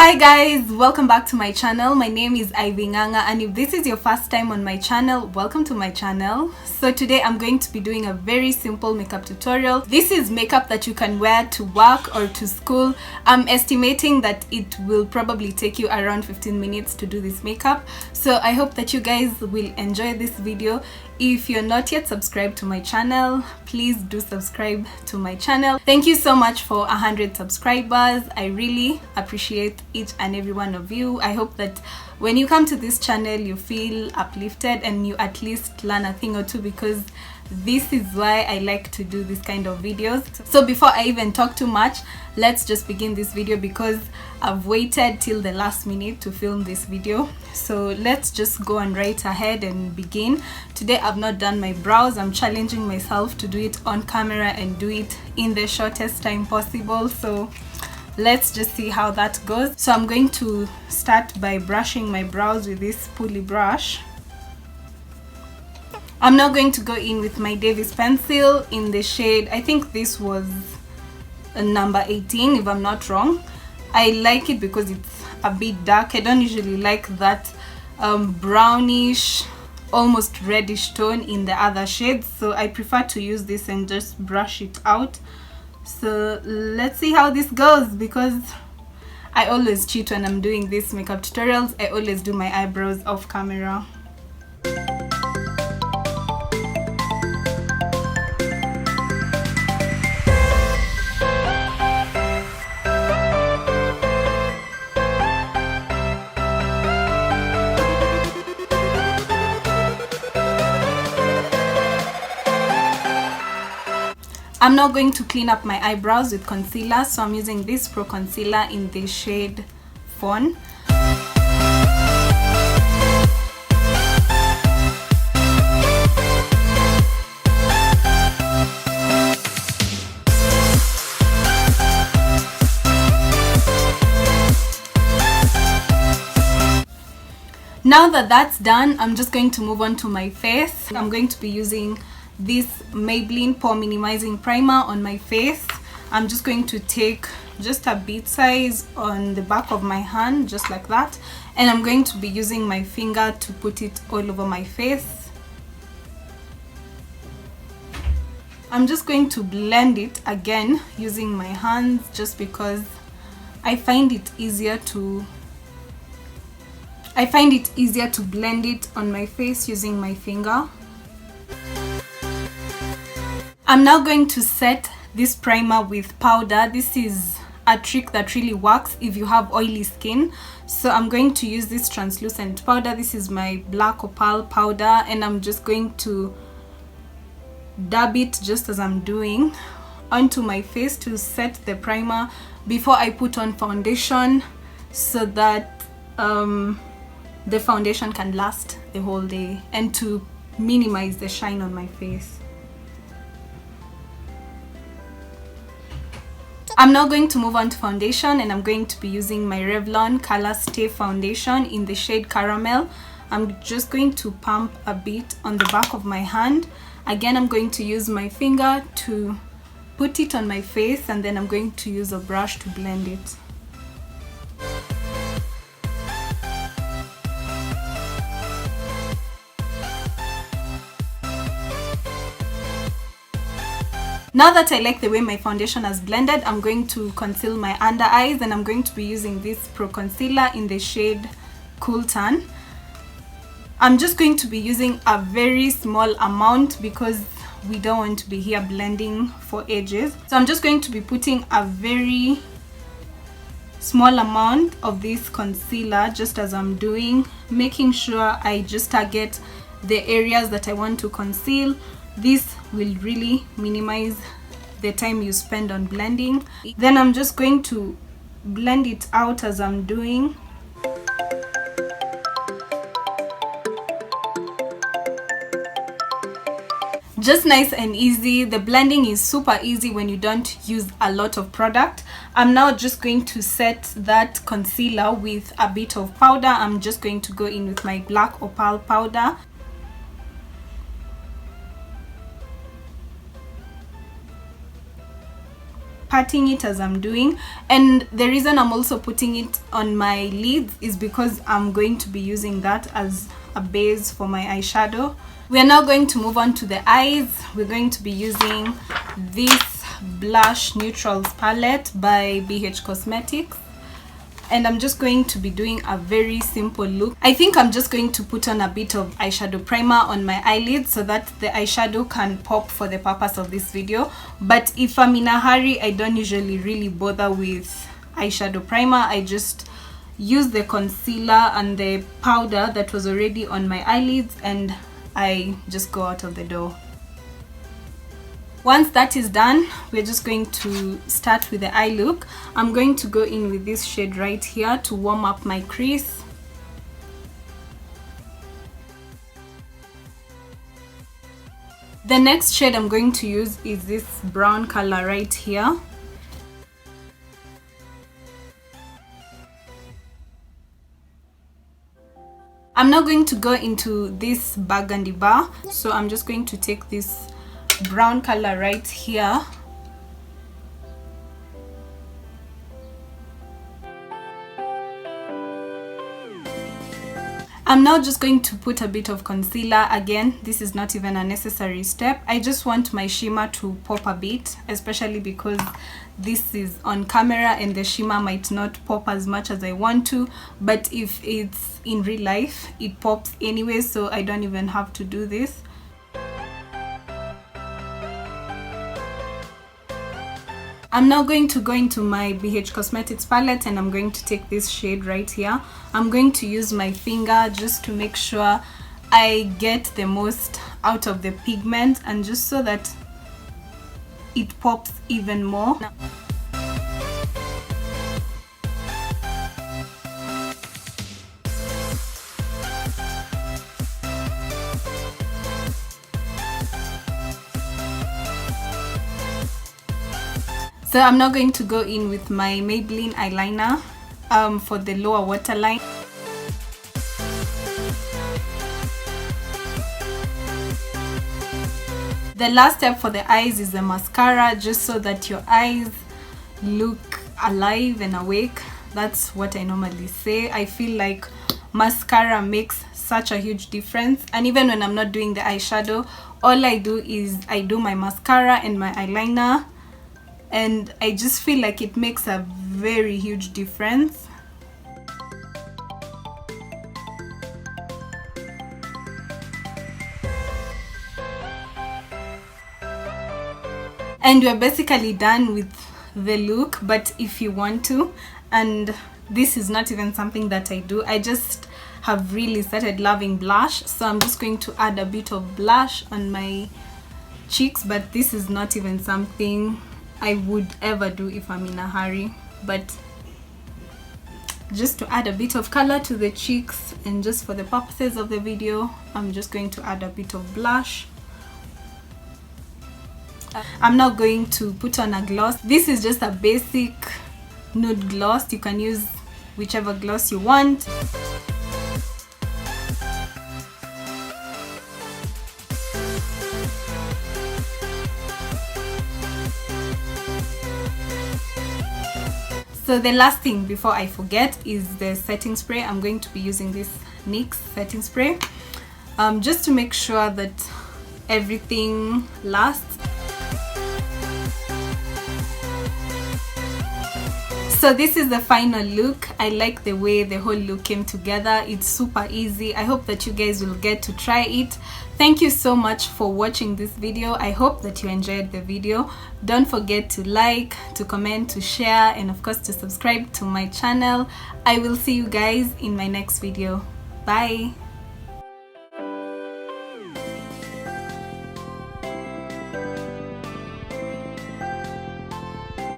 Hi guys, welcome back to my channel. My name is Ivy Nganga, and if this is your first time on my channel, welcome to my channel. So today I'm going to be doing a very simple makeup tutorial. This is makeup that you can wear to work or to school. I'm estimating that it will probably take you around 15 minutes to do this makeup. So I hope that you guys will enjoy this video. If you're not yet subscribed to my channel, please do subscribe to my channel. Thank you so much for 100 subscribers. I really appreciate each and every one of you. I hope that when you come to this channel you feel uplifted and you at least learn a thing or two, because this is why I like to do this kind of videos. So before I even talk too much, let's just begin this video because I've waited till the last minute to film this video. So let's just go on right ahead and begin. Today I've not done my brows. I'm challenging myself to do it on camera and do it in the shortest time possible. So let's just see how that goes. So I'm going to start by brushing my brows with this pulley brush. I'm now going to go in with my Davis pencil in the shade, I think this was a number 18 if I'm not wrong. I like it because it's a bit dark. I don't usually like that brownish, almost reddish tone in the other shades, so I prefer to use this and just brush it out. So let's see how this goes, because I always cheat when I'm doing these makeup tutorials. I always do my eyebrows off camera. I'm now going to clean up my eyebrows with concealer, so I'm using this Pro Concealer in the shade Fawn. Now that that's done, I'm just going to move on to my face. I'm going to be using this Maybelline Pore Minimizing Primer on my face. I'm just going to take just a bit size on the back of my hand, just like that, and I'm going to be using my finger to put it all over my face. I'm just going to blend it again using my hands, just because I find it easier to blend it on my face using my finger. I'm now going to set this primer with powder. This is a trick that really works if you have oily skin. So I'm going to use this translucent powder. This is my black Opal powder, and I'm just going to dab it, just as I'm doing, onto my face to set the primer before I put on foundation, so that the foundation can last the whole day and to minimize the shine on my face. I'm now going to move on to foundation, and I'm going to be using my Revlon Colorstay foundation in the shade Caramel. I'm just going to pump a bit on the back of my hand. Again, I'm going to use my finger to put it on my face, and then I'm going to use a brush to blend it. Now that I like the way my foundation has blended, I'm going to conceal my under eyes, and I'm going to be using this Pro Concealer in the shade Cool Tan. I'm just going to be using a very small amount because we don't want to be here blending for ages. So I'm just going to be putting a very small amount of this concealer, just as I'm doing, making sure I just target the areas that I want to conceal. This will really minimize the time you spend on blending. Then I'm just going to blend it out as I'm doing. Just nice and easy. The blending is super easy when you don't use a lot of product. I'm now just going to set that concealer with a bit of powder. I'm just going to go in with my black Opal powder. patting it as I'm doing. And the reason I'm also putting it on my lids is because I'm going to be using that as a base for my eyeshadow. We are now going to move on to the eyes. We're going to be using this blush neutrals palette by BH Cosmetics, and I'm just going to be doing a very simple look. I think I'm just going to put on a bit of eyeshadow primer on my eyelids so that the eyeshadow can pop for the purpose of this video. But if I'm in a hurry, I don't usually really bother with eyeshadow primer. I just use the concealer and the powder that was already on my eyelids, and I just go out of the door. Once that is done, we're just going to start with the eye look. I'm going to go in with this shade right here to warm up my crease. The next shade I'm going to use is this brown color right here. I'm now going to go into this burgundy bar, so I'm just going to take this brown color right here. I'm now just going to put a bit of concealer. Again, this is not even a necessary step. I just want my shimmer to pop a bit, especially because this is on camera and the shimmer might not pop as much as I want to, but if it's in real life, it pops anyway, so I don't even have to do this. I'm now going to go into my BH Cosmetics palette, and I'm going to take this shade right here. I'm going to use my finger just to make sure I get the most out of the pigment, and just so that it pops even more. So I'm now going to go in with my Maybelline eyeliner for the lower waterline. The last step for the eyes is the mascara, just so that your eyes look alive and awake. That's what I normally say. I feel like mascara makes such a huge difference, and even when I'm not doing the eyeshadow, all I do is I do my mascara and my eyeliner, and I just feel like it makes a very huge difference. And we're basically done with the look. But if you want to, and this is not even something that I do, I just have really started loving blush, so I'm just going to add a bit of blush on my cheeks. But this is not even something I would ever do if I'm in a hurry, but just to add a bit of color to the cheeks, and just for the purposes of the video, I'm just going to add a bit of blush. I'm now going to put on a gloss. This is just a basic nude gloss. You can use whichever gloss you want. So the last thing before I forget is the setting spray. I'm going to be using this NYX setting spray just to make sure that everything lasts. So this is the final look. I like the way the whole look came together. It's super easy. I hope that you guys will get to try it. Thank you so much for watching this video. I hope that you enjoyed the video. Don't forget to like, to comment, to share, and of course to subscribe to my channel. I will see you guys in my next video. Bye.